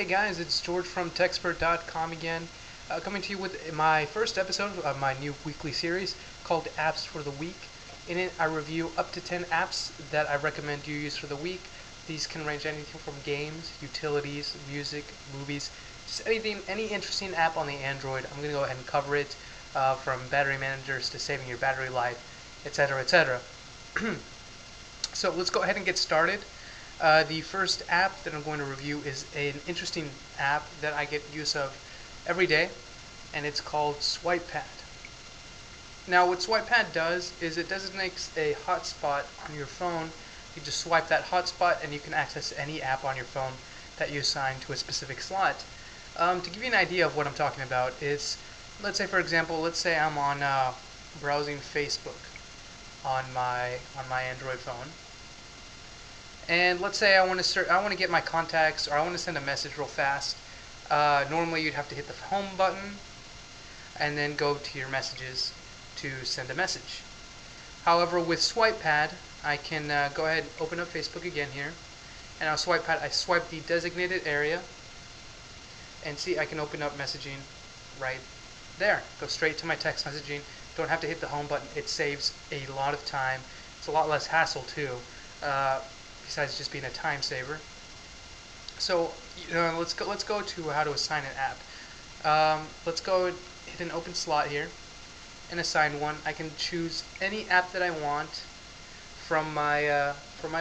Hey guys, it's George from TechZpert.com again, coming to you with my first episode of my new weekly series called Apps for the Week. In it, I review up to 10 apps that I recommend you use for the week. These can range anything from games, utilities, music, movies, just anything, any interesting app on the Android. I'm going to go ahead and cover it, from battery managers to saving your battery life, etc., etc. So let's go ahead and get started. The first app that I'm going to review is an interesting app that I get use of every day, and it's called SwitchMe. Now, what SwitchMe does is it designates a hotspot on your phone. You just swipe that hotspot, and you can access any app on your phone that you assign to a specific slot. To give you an idea of what I'm talking about, is let's say, for example, let's say I'm on browsing Facebook on my Android phone. And let's say I want to get my contacts, or I want to send a message real fast. Normally, you'd have to hit the home button and then go to your messages to send a message. However, with SwitchMe, I can go ahead and open up Facebook again here, and on SwitchMe, I swipe the designated area, and see, I can open up messaging right there. Go straight to my text messaging. Don't have to hit the home button. It saves a lot of time. It's a lot less hassle too. Besides just being a time saver. So let's go to how to assign an app. Let's go hit an open slot here and assign one. I can choose any app that I want from my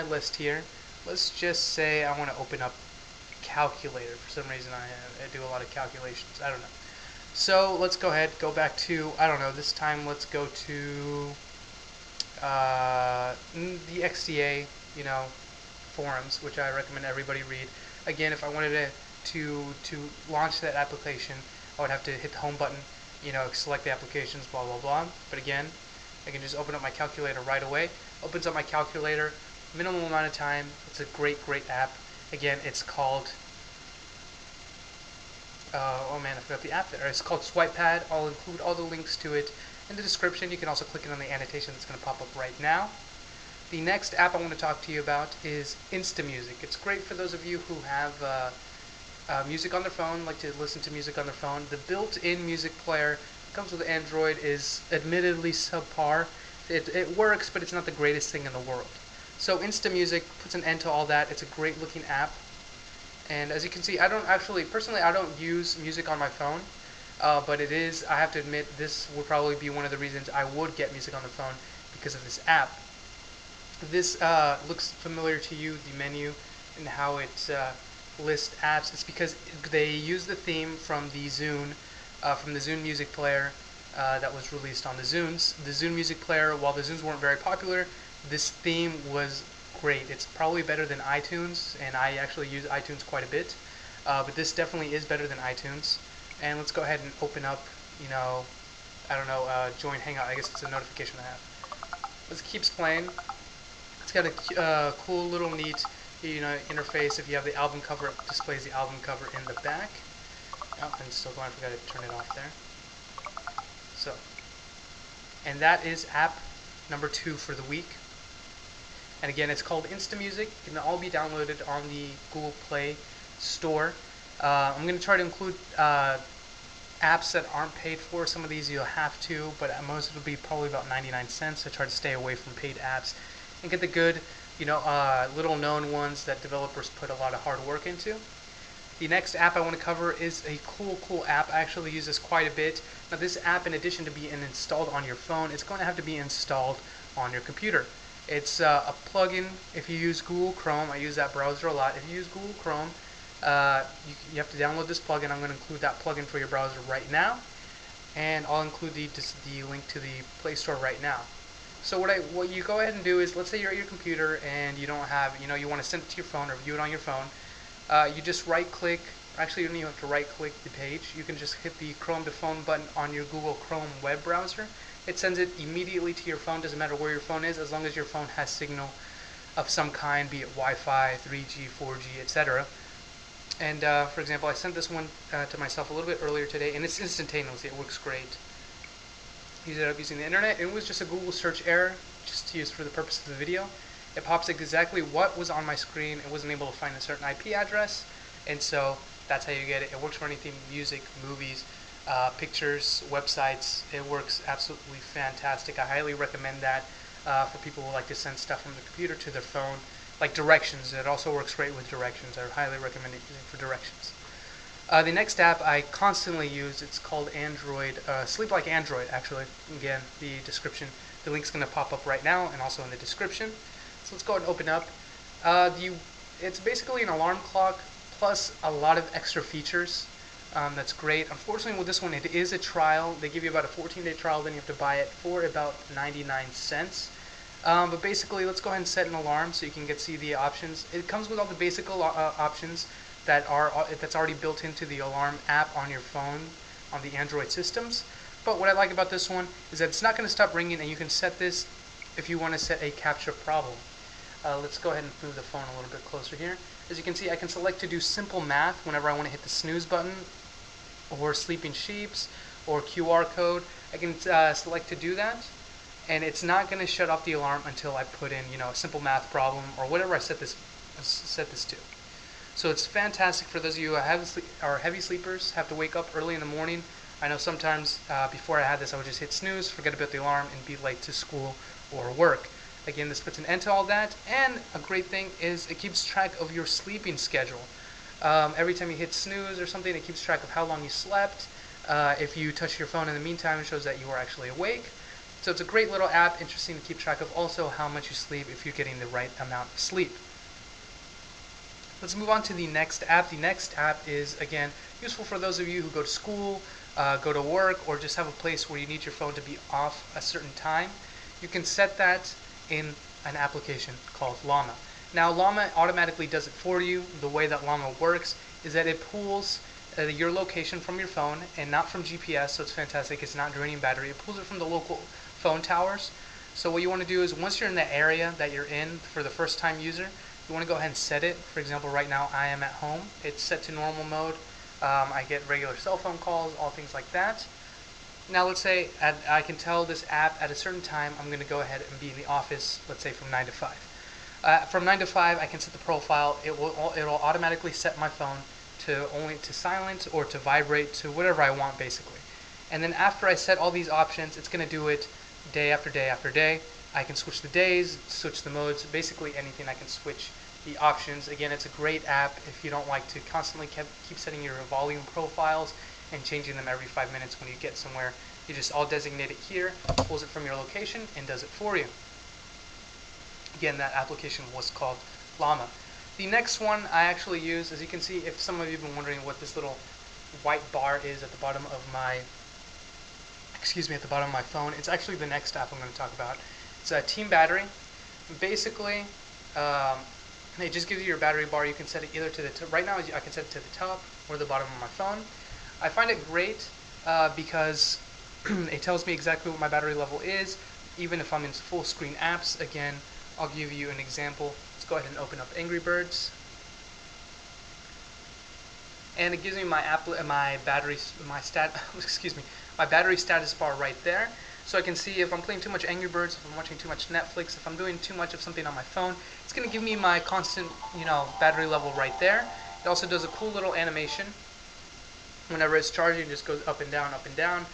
list here. Let's just say I want to open up calculator. For some reason I do a lot of calculations. I don't know. So let's go ahead, go back to, I don't know, this time let's go to the XDA, forums, which I recommend everybody read. Again, if I wanted to launch that application, I would have to hit the home button, select the applications, blah blah blah. But again, I can just open up my calculator right away. Opens up my calculator, minimum amount of time. It's a great app. Again, it's called oh man, I forgot the app there. It's called SwitchMe. I'll include all the links to it in the description. You can also click it on the annotation that's going to pop up right now. The next app I want to talk to you about is Music. It's great for those of you who have music on their phone, like to listen to music on their phone. The built-in music player that comes with Android is admittedly subpar. It works, but it's not the greatest thing in the world. So Music puts an end to all that. It's a great looking app. And as you can see, I don't use music on my phone, but I have to admit, this would probably be one of the reasons I would get music on the phone, because of this app. This looks familiar to you, the menu and how it lists apps. It's because they use the theme from the Zune music player that was released on the Zunes. The Zune music player, while the Zunes weren't very popular, this theme was great. It's probably better than iTunes, and I actually use iTunes quite a bit, but this definitely is better than iTunes. And let's go ahead and open up, I don't know, join Hangout. I guess it's a notification I have. Let's keep playing. It's got a cool little neat, interface. If you have the album cover, it displays the album cover in the back. Oh, I'm still going. I forgot to turn it off there. So, and that is app number 2 for the week. And again, it's called Music. It can all be downloaded on the Google Play Store. I'm going to try to include apps that aren't paid for. Some of these you'll have to, but most will be probably about 99 cents. I try to stay away from paid apps and get the good, little known ones that developers put a lot of hard work into. The next app I want to cover is a cool app. I actually use this quite a bit. Now, this app, in addition to being installed on your phone, it's going to have to be installed on your computer. It's a plugin. If you use Google Chrome, I use that browser a lot. If you use Google Chrome, you have to download this plugin. I'm going to include that plugin for your browser right now, and I'll include the link to the Play Store right now. So what you go ahead and do is, let's say you're at your computer and you don't have, you want to send it to your phone or view it on your phone. You just right-click. Actually, you don't even have to right-click the page. You can just hit the Chrome to Phone button on your Google Chrome web browser. It sends it immediately to your phone. Doesn't matter where your phone is, as long as your phone has signal of some kind, be it Wi-Fi, 3G, 4G, etc. And for example, I sent this one to myself a little bit earlier today, and it's instantaneously. It works great. Use it up using the internet. It was just a Google search error, just to use for the purpose of the video. It pops exactly what was on my screen. It wasn't able to find a certain IP address, and so That's how you get it. It works for anything: music, movies, pictures, websites. It works absolutely fantastic. I highly recommend that for people who like to send stuff from the computer to their phone, like directions. It also works great with directions. I highly recommend it using for directions. The next app I constantly use, it's called Android, Sleep Like Android, actually. Again, the link's going to pop up right now and also in the description. So let's go ahead and open up. It's basically an alarm clock plus a lot of extra features. That's great. Unfortunately, with this one, it is a trial. They give you about a 14-day trial, then you have to buy it for about 99 cents. But basically, let's go ahead and set an alarm so you can see the options. It comes with all the basic options that's already built into the alarm app on your phone on the Android systems. But what I like about this one is that it's not going to stop ringing, and you can set this if you want to set a capture problem. Let's go ahead and move the phone a little bit closer here. As you can see, I can select to do simple math whenever I want to hit the snooze button, or sleeping sheeps, or QR code. I can select to do that, and it's not going to shut off the alarm until I put in, a simple math problem or whatever I set this to. So it's fantastic for those of you who are heavy sleepers, have to wake up early in the morning. I know sometimes before I had this, I would just hit snooze, forget about the alarm, and be late to school or work. Again, this puts an end to all that, and a great thing is it keeps track of your sleeping schedule. Every time you hit snooze or something, it keeps track of how long you slept. If you touch your phone in the meantime, it shows that you are actually awake. So it's a great little app, interesting to keep track of also how much you sleep if you're getting the right amount of sleep. Let's move on to the next app. The next app is, again, useful for those of you who go to school, go to work, or just have a place where you need your phone to be off a certain time. You can set that in an application called Llama. Now, Llama automatically does it for you. The way that Llama works is that it pulls your location from your phone and not from GPS, so it's fantastic. It's not draining battery. It pulls it from the local phone towers. So what you want to do is, once you're in the area that you're in for the first time user, you want to go ahead and set it. For example, right now I am at home. It's set to normal mode. I get regular cell phone calls, all things like that. Now let's say I can tell this app at a certain time I'm going to go ahead and be in the office, let's say from 9 to 5. From 9 to 5 I can set the profile. It'll automatically set my phone to only to silent or to vibrate, to whatever I want basically. And then after I set all these options, it's going to do it day after day after day. I can switch the days, switch the modes, basically anything I can switch the options. Again, it's a great app if you don't like to constantly keep setting your volume profiles and changing them every 5 minutes when you get somewhere. You just all designate it here, pulls it from your location, and does it for you. Again, that application was called Llama. The next one I actually use, as you can see, if some of you have been wondering what this little white bar is at the bottom of my phone, it's actually the next app I'm going to talk about. It's a Team Battery. Basically, it just gives you your battery bar. You can set it either to the right now. I can set it to the top or the bottom of my phone. I find it great because it tells me exactly what my battery level is, even if I'm in full screen apps. Again, I'll give you an example. Let's go ahead and open up Angry Birds, and it gives me my battery status bar right there. So I can see if I'm playing too much Angry Birds, if I'm watching too much Netflix, if I'm doing too much of something on my phone. It's going to give me my constant, battery level right there. It also does a cool little animation. Whenever it's charging, it just goes up and down, up and down.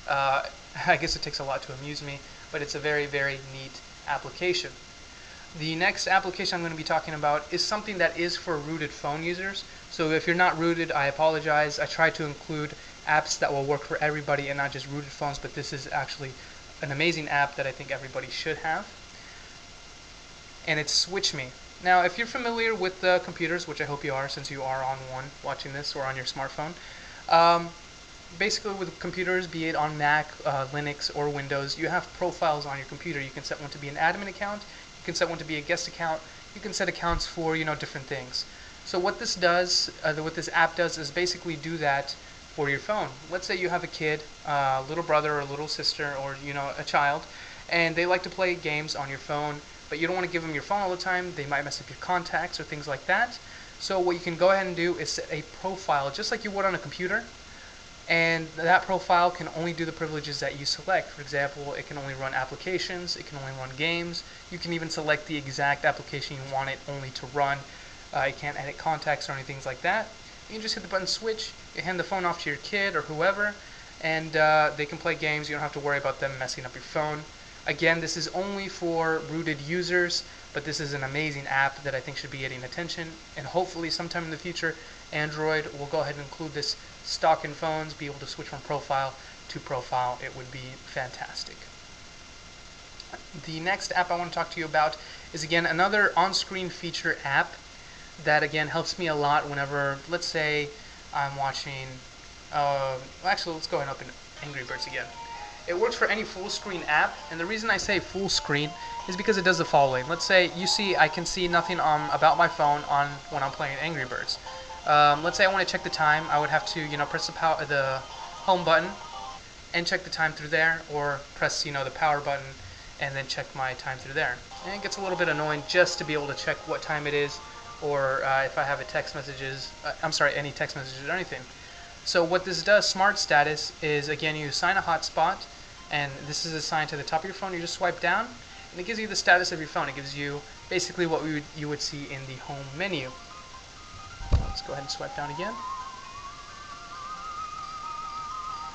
I guess it takes a lot to amuse me, but it's a very, very neat application. The next application I'm going to be talking about is something that is for rooted phone users. So if you're not rooted, I apologize. I try to include apps that will work for everybody and not just rooted phones, but this is actually an amazing app that I think everybody should have. And it's SwitchMe. Now, if you're familiar with the computers, which I hope you are since you are on one watching this or on your smartphone, basically with computers, be it on Mac, Linux, or Windows, you have profiles on your computer. You can set one to be an admin account, you can set one to be a guest account, you can set accounts for different things. So what this does, what this app does, is basically do that for your phone. Let's say you have a kid, a little brother or a little sister, or a child, and they like to play games on your phone, but you don't want to give them your phone all the time. They might mess up your contacts or things like that. So what you can go ahead and do is set a profile just like you would on a computer, and that profile can only do the privileges that you select. For example, it can only run applications, it can only run games. You can even select the exact application you want it only to run. It can't edit contacts or anything like that. You can just hit the button switch, you hand the phone off to your kid or whoever, and they can play games. You don't have to worry about them messing up your phone. Again, this is only for rooted users, but this is an amazing app that I think should be getting attention, and hopefully sometime in the future Android will go ahead and include this stock in phones, be able to switch from profile to profile. It would be fantastic. The next app I want to talk to you about is again another on-screen feature app that again helps me a lot whenever, let's say I'm watching, actually let's go ahead and open Angry Birds again. It works for any full screen app, and the reason I say full screen is because it does the following. Let's say I can see nothing about my phone when I'm playing Angry Birds. Let's say I want to check the time. I would have to press the home button and check the time through there, or press the power button and then check my time through there. And it gets a little bit annoying just to be able to check what time it is, or if I have any text messages or anything. So what this does, Smart Status, is again you assign a hotspot, and this is assigned to the top of your phone. You just swipe down, and it gives you the status of your phone. It gives you basically what you would see in the home menu. Let's go ahead and swipe down again.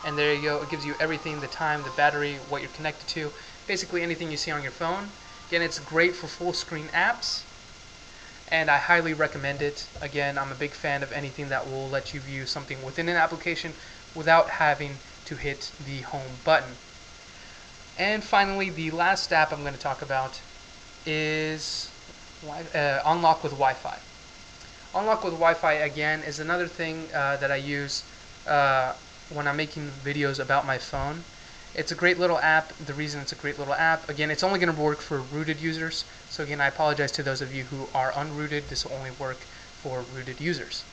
And there you go. It gives you everything, the time, the battery, what you're connected to, basically anything you see on your phone. Again, it's great for full screen apps, and I highly recommend it. Again, I'm a big fan of anything that will let you view something within an application without having to hit the home button. And finally, the last app I'm going to talk about is Unlock with Wi-Fi. Unlock with Wi-Fi, again, is another thing that I use when I'm making videos about my phone. It's a great little app. The reason it's a great little app, again, it's only going to work for rooted users. So again, I apologize to those of you who are unrooted. This will only work for rooted users.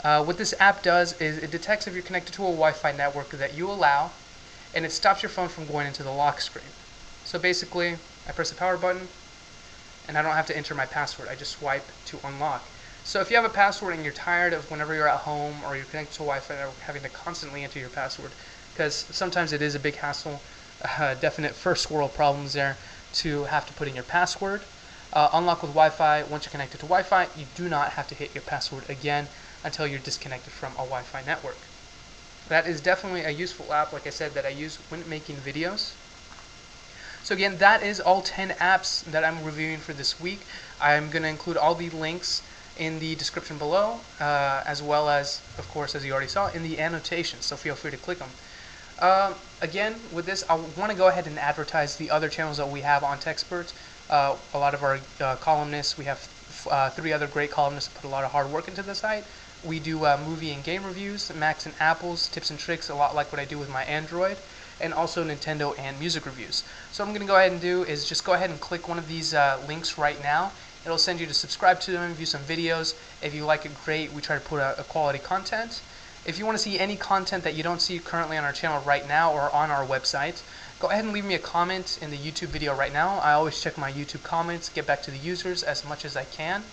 What this app does is it detects if you're connected to a Wi-Fi network that you allow, and it stops your phone from going into the lock screen. So basically, I press the power button, and I don't have to enter my password. I just swipe to unlock. So if you have a password and you're tired of whenever you're at home or you're connected to Wi-Fi having to constantly enter your password, because sometimes it is a big hassle, definite first world problems there to have to put in your password. Unlock with Wi-Fi, once you're connected to Wi-Fi, you do not have to hit your password again until you're disconnected from a Wi-Fi network. That is definitely a useful app, like I said, that I use when making videos. So again, that is all 10 apps that I'm reviewing for this week. I'm going to include all the links in the description below, as well as, of course, as you already saw, in the annotations, so feel free to click them. Again, with this, I want to go ahead and advertise the other channels that we have on TechZpert. A lot of our columnists, we have 3 other great columnists that put a lot of hard work into the site. We do movie and game reviews, Macs and Apples, tips and tricks, a lot like what I do with my Android, and also Nintendo and music reviews. So what I'm going to go ahead and do is just go ahead and click one of these links right now. It'll send you to subscribe to them, view some videos. If you like it, great. We try to put a quality content. If you want to see any content that you don't see currently on our channel right now or on our website, go ahead and leave me a comment in the YouTube video right now. I always check my YouTube comments, get back to the users as much as I can.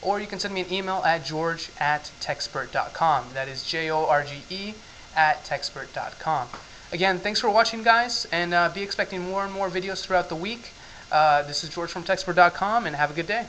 Or you can send me an email at george@techzpert.com. That is GORGE@techzpert.com. Again, thanks for watching, guys, and be expecting more and more videos throughout the week. This is George from TechZpert.com, and have a good day.